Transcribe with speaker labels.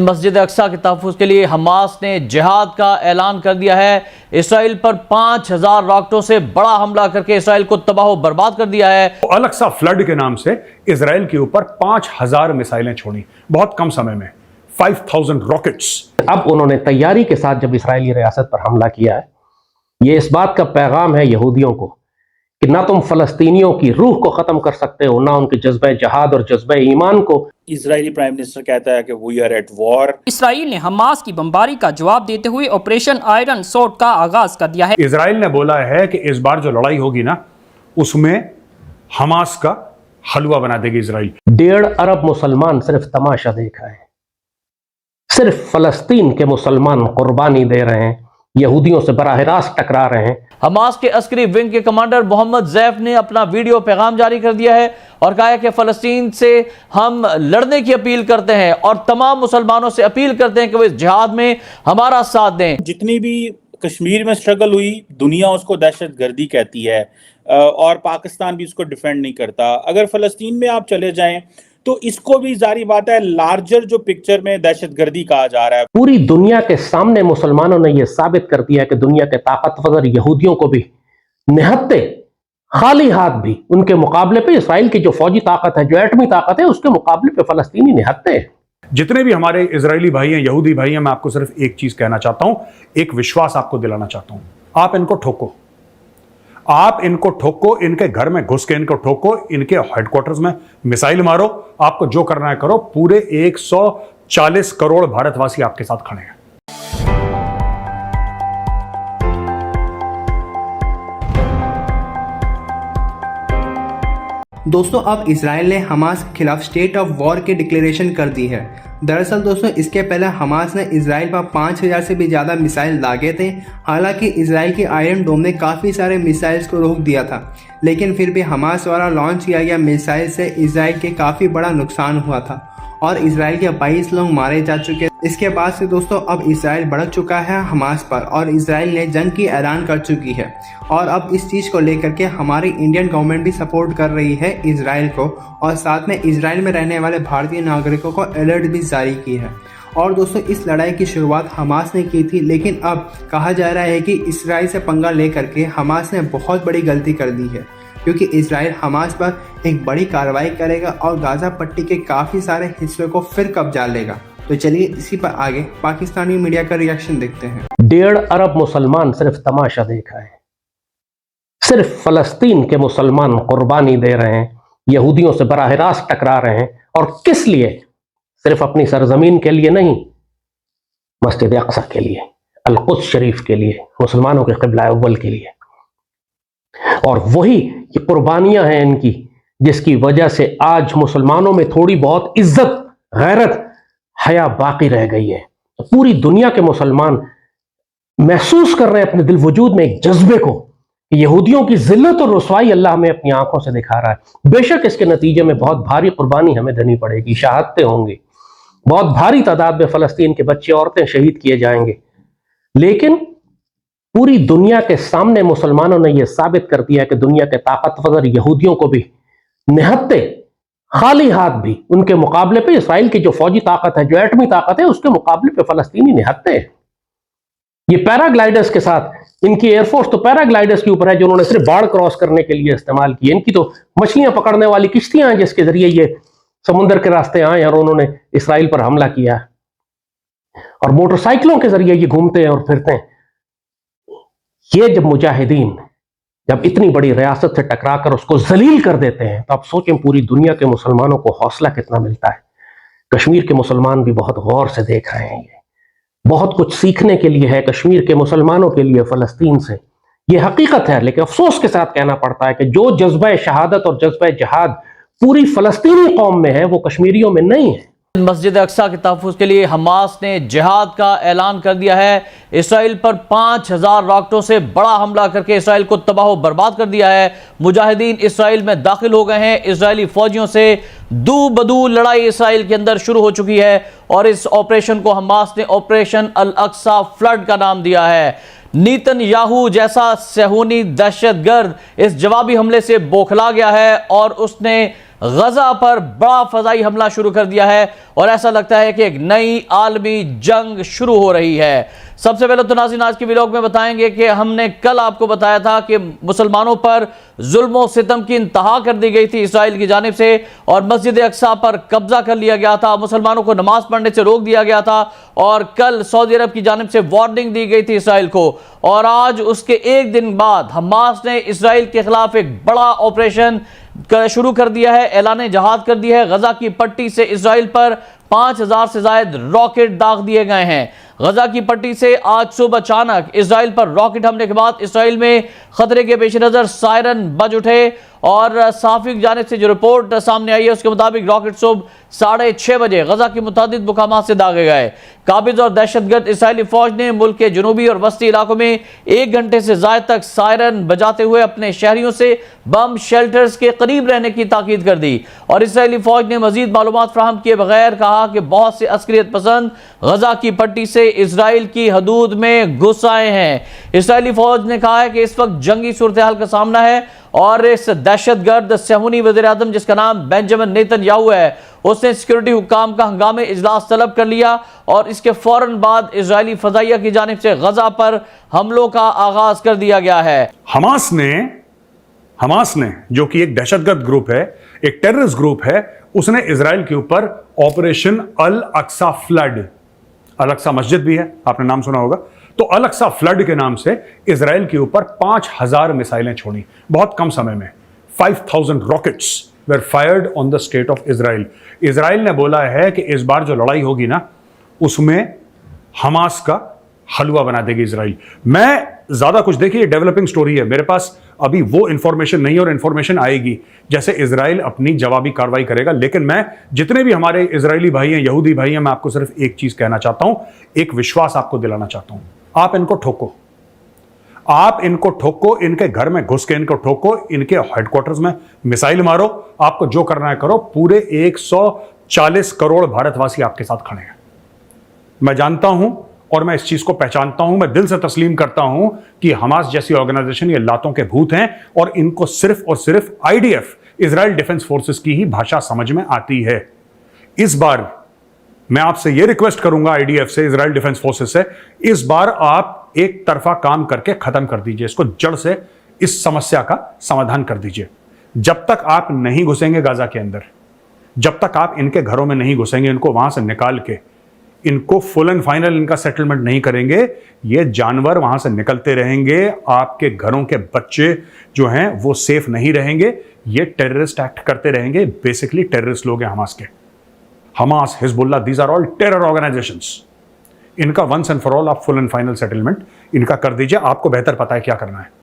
Speaker 1: मस्जिद अक्सा के तहफ़्फ़ुज़ के लिए हमास ने जिहाद का ऐलान कर दिया है। इसराइल पर 5000 रॉकेटों से बड़ा हमला करके इसराइल को तबाह बर्बाद कर दिया है।
Speaker 2: अल अक्सा फ्लड के नाम से इसराइल के ऊपर 5000 मिसाइलें छोड़ी बहुत कम समय में, 5000 रॉकेट्स।
Speaker 3: अब उन्होंने तैयारी के साथ जब इसराइली रियासत पर हमला किया है, ये इस बात का पैगाम है यहूदियों को कि ना तुम फलस्तीनियों की रूह को खत्म कर सकते हो, ना उनके जज्बे जहाद और जज्बे ईमान को।
Speaker 4: इजरायली प्राइम मिनिस्टर कहता है कि we are at war.
Speaker 5: Israel ने हमास की बमबारी का जवाब देते हुए ऑपरेशन आयरन सोर्ड का आगाज कर दिया है।
Speaker 2: इसराइल ने बोला है कि इस बार जो लड़ाई होगी ना, उसमें हमास का हलवा बना देगी इसराइल।
Speaker 3: 1.5 अरब मुसलमान सिर्फ तमाशा देखा है, सिर्फ फलस्तीन के मुसलमान कुर्बानी दे रहे हैं, यहूदियों से बराह रास्त टकरा रहे हैं।
Speaker 1: हमास के अस्करी विंग के कमांडर मोहम्मद ज़ैफ ने अपना वीडियो पैगाम जारी कर दिया है और कहा है कि फ़लस्तीन से हम लड़ने की अपील करते हैं और तमाम मुसलमानों से अपील करते हैं कि वो इस जिहाद में हमारा साथ दें।
Speaker 4: जितनी भी कश्मीर में स्ट्रगल हुई, दुनिया उसको दहशतगर्दी कहती है और पाकिस्तान भी उसको डिफेंड नहीं करता। अगर फ़लस्तीन में आप चले जाएं तो इसको भी जारी बात है, लार्जर जो पिक्चर में दहशतगर्दी कहा जा रहा है।
Speaker 3: पूरी दुनिया के सामने मुसलमानों ने यह साबित कर दिया कि दुनिया के ताकतवर यहूदियों को भी निहत्ते खाली हाथ भी उनके मुकाबले पे इसराइल की जो फौजी ताकत है, जो एटमी ताकत है, उसके मुकाबले पे फलस्तीनी निहत्ते हैं।
Speaker 2: जितने भी हमारे इजरायली भाई हैं, यहूदी भाई हैं, मैं आपको सिर्फ एक चीज कहना चाहता हूं, एक विश्वास आपको दिलाना चाहता हूं। आप इनको ठोको, आप इनको ठोको, इनके घर में घुस के इनको ठोको, इनके हेडक्वार्टर्स में मिसाइल मारो, आपको जो करना है करो। पूरे 140 करोड़ भारतवासी आपके साथ खड़े हैं।
Speaker 6: दोस्तों, अब इसराइल ने हमास के खिलाफ स्टेट ऑफ वॉर की डिक्लेरेशन कर दी है। दरअसल दोस्तों, इसके पहले हमास ने इसराइल पर 5000 से भी ज़्यादा मिसाइल दागे थे। हालांकि इसराइल की आयरन डोम ने काफ़ी सारे मिसाइल्स को रोक दिया था, लेकिन फिर भी हमास द्वारा लॉन्च किया गया मिसाइल से इसराइल के काफ़ी बड़ा नुकसान हुआ था और इसराइल के 22 लोग मारे जा चुके। इसके बाद से दोस्तों अब इसराइल भड़क चुका है हमास पर और इसराइल ने जंग की ऐलान कर चुकी है। और अब इस चीज़ को लेकर के हमारी इंडियन गवर्नमेंट भी सपोर्ट कर रही है इसराइल को, और साथ में इसराइल में रहने वाले भारतीय नागरिकों को अलर्ट भी जारी की है। और दोस्तों, इस लड़ाई की शुरुआत हमास ने की थी, लेकिन अब कहा जा रहा है कि इसराइल से पंगा लेकर के हमास ने बहुत बड़ी गलती कर दी है, क्योंकि इसराइल हमास पर एक बड़ी कार्रवाई करेगा और गाजा पट्टी के काफ़ी सारे हिस्सों को फिर कब्जा लेगा। तो चलिए इसी पर आगे पाकिस्तानी मीडिया का रिएक्शन देखते हैं।
Speaker 3: 1.5 अरब मुसलमान सिर्फ तमाशा देखा है, सिर्फ फलस्तीन के मुसलमान कुर्बानी दे रहे हैं, यहूदियों से बराह रास्त टकरा रहे हैं। और किस लिए? सिर्फ अपनी सरजमीन के लिए नहीं, मस्जिद अक्सा के लिए, अल कुद्स शरीफ के लिए, मुसलमानों के क़िबला अव्वल के लिए। और वही ये कुर्बानियां हैं इनकी, जिसकी वजह से आज मुसलमानों में थोड़ी बहुत इज्जत, गैरत, हया बाकी रह गई है। तो पूरी दुनिया के मुसलमान महसूस कर रहे हैं अपने दिल वजूद में एक जज्बे को कि यहूदियों की जिल्लत और रुसवाई अल्लाह हमें अपनी आंखों से दिखा रहा है। बेशक इसके नतीजे में बहुत भारी कुर्बानी हमें देनी पड़ेगी, शहादतें होंगी, बहुत भारी तादाद में फ़लस्तीन के बच्चे औरतें शहीद किए जाएंगे, लेकिन पूरी दुनिया के सामने मुसलमानों ने यह साबित कर दिया कि दुनिया के ताकतवर यहूदियों को भी निहत्ते खाली हाथ भी उनके मुकाबले पे इसराइल की जो फौजी ताकत है, जो एटमी ताकत है, उसके मुकाबले पे फलस्तीनी निहत्ते हैं। ये पैराग्लाइडर्स के साथ इनकी एयरफोर्स तो पैराग्लाइडर्स के ऊपर है, जो उन्होंने सिर्फ बाढ़ क्रॉस करने के लिए इस्तेमाल की। इनकी तो मछलियां पकड़ने वाली किश्तियां हैं, जिसके जरिए ये समुद्र के रास्ते आए और उन्होंने इसराइल पर हमला किया, और मोटरसाइकिलों के जरिए ये घूमते हैं और फिरते हैं। ये जब मुजाहिदीन जब इतनी बड़ी रियासत से टकराकर उसको जलील कर देते हैं, तो आप सोचें पूरी दुनिया के मुसलमानों को हौसला कितना मिलता है। कश्मीर के मुसलमान भी बहुत गौर से देख रहे हैं, ये बहुत कुछ सीखने के लिए है कश्मीर के मुसलमानों के लिए फ़लस्तीन से। ये हकीकत है, लेकिन अफसोस के साथ कहना पड़ता है कि जो जज्बा शहादत और जज्बा जहाद पूरी फ़लस्तीनी कौम में है, वो कश्मीरियों में नहीं है।
Speaker 1: मस्जिद अक्सा के तहफ़्फ़ुज़ के लिए हमास ने जिहाद का ऐलान कर दिया है। इसराइल पर 5000 रॉकेटों से बड़ा हमला करके इसराइल को तबाह बर्बाद कर दिया है। मुजाहिदीन इसराइल में दाखिल हो गए हैं। इसराइली फौजियों से दू बदू लड़ाई इसराइल के अंदर शुरू हो चुकी है और इस ऑपरेशन को हमास ने ऑपरेशन अल अक्सा फ्लड का नाम दिया है। नेतन्याहू जैसा सहूनी दहशतगर्द इस जवाबी हमले से बौखला गया है और उसने गजा पर बड़ा फजाई हमला शुरू कर दिया है और ऐसा लगता है कि एक नई आलमी जंग शुरू हो रही है। सबसे पहले तो नाज़रीन आज के व्लॉग में बताएंगे कि हमने कल आपको बताया था कि मुसलमानों पर जुल्म सितम की इंतहा कर दी गई थी इसराइल की जानिब से और मस्जिद अक्सा पर कब्जा कर लिया गया था, मुसलमानों को नमाज पढ़ने से रोक दिया गया था और कल सऊदी अरब की जानिब से वार्निंग दी गई थी इसराइल को। और आज उसके एक दिन बाद हमास ने इसराइल के खिलाफ एक बड़ा ऑपरेशन शुरू कर दिया है, ऐलान जहाद कर दिया है। गजा की पट्टी से इसराइल पर 5000 से ज्यादा रॉकेट दाग दिए गए हैं। गजा की पट्टी से आज सुबह अचानक इसराइल पर रॉकेट हमले के बाद इसराइल में खतरे के पेश नजर सायरन बज उठे और सहाफ़ी की जानिब से जो रिपोर्ट सामने आई है उसके मुताबिक रॉकेट सुबह 6:30 बजे गजा के मुतादिद मुकामात से दागे गए। काबिज और दहशतगर्द इसराइली फौज ने मुल्क के जनूबी और वस्ती इलाकों में 1 घंटे से ज्यादा तक सायरन बजाते हुए अपने शहरियों से बम शेल्टर्स के करीब रहने की ताकीद कर दी और इसराइली फौज ने मजीद मालूमात फराहम किए बगैर कहा कि बहुत से अस्करियत पसंद गजा की पट्टी से इसराइल की हदूद में घुस आए हैं। इसराइली फौज ने कहा है कि इस वक्त जंगी सूरत हाल का सामना है और इस दहशतगर्द सहूनी वज़ीर आज़म जिसका नाम बेंजामिन नेतन्याहू है उसने सिक्योरिटी हुकाम का हंगामे इजलास तलब कर लिया और इसके फौरन बाद इजरायली फजाइया की जानिब से गजा पर हमलों का आगाज कर दिया गया है।
Speaker 2: हमास ने जो कि एक दहशतगर्द ग्रुप है, एक टेररिस्ट ग्रुप है, उसने इसराइल के ऊपर ऑपरेशन अल अक्सा फ्लड, अल अक्सा मस्जिद भी है, आपने नाम सुना होगा, तो अल अक्सा फ्लड के नाम से इसराइल के ऊपर 5000 मिसाइलें छोड़ी बहुत कम समय में। 5000 rockets were fired on the state of Israel. Israel ने बोला है कि इस बार जो लड़ाई होगी ना उसमें हमास का हलवा बना देगी इसराइल। मैं ज्यादा कुछ, देखिए डेवलपिंग स्टोरी है, मेरे पास अभी वो इंफॉर्मेशन नहीं और इंफॉर्मेशन आएगी जैसे इसराइल अपनी जवाबी कार्रवाई करेगा। लेकिन मैं जितने भी हमारे इजरायली भाई हैं, यहूदी भाई हैं, मैं आपको सिर्फ एक चीज कहना चाहता हूं, एक विश्वास आपको दिलाना चाहता हूं। आप इनको ठोको, आप इनको ठोको, इनके घर में घुस के इनको ठोको, इनके हेडक्वार्टर्स में मिसाइल मारो, आपको जो करना है करो। पूरे 140 करोड़ भारतवासी आपके साथ खड़े हैं। मैं जानता हूं और मैं इस चीज को पहचानता हूं, मैं दिल से तस्लीम करता हूं कि हमास जैसी ऑर्गेनाइजेशन ये लातों के भूत हैं और इनको सिर्फ और सिर्फ आईडीएफ, इजराइल डिफेंस फोर्सेस की ही भाषा समझ में आती है। इस बार मैं आपसे यह रिक्वेस्ट करूंगा आईडीएफ से, इजराइल डिफेंस फोर्सेस से, इस बार आप एक तरफा काम करके खत्म कर दीजिए इसको, जड़ से इस समस्या का समाधान कर दीजिए। जब तक आप नहीं घुसेंगे गाजा के अंदर, जब तक आप इनके घरों में नहीं घुसेंगे, इनको वहां से निकाल के इनको फुल एंड फाइनल इनका सेटलमेंट नहीं करेंगे, ये जानवर वहां से निकलते रहेंगे, आपके घरों के बच्चे जो हैं वो सेफ नहीं रहेंगे, ये टेररिस्ट एक्ट करते रहेंगे। बेसिकली टेररिस्ट लोग हैं हमास के, Hamas, Hezbollah, these are all terror organisations. इनका वंस एंड फॉर ऑल आप फुल एंड फाइनल सेटलमेंट इनका कर दीजिए, आपको बेहतर पता है क्या करना है।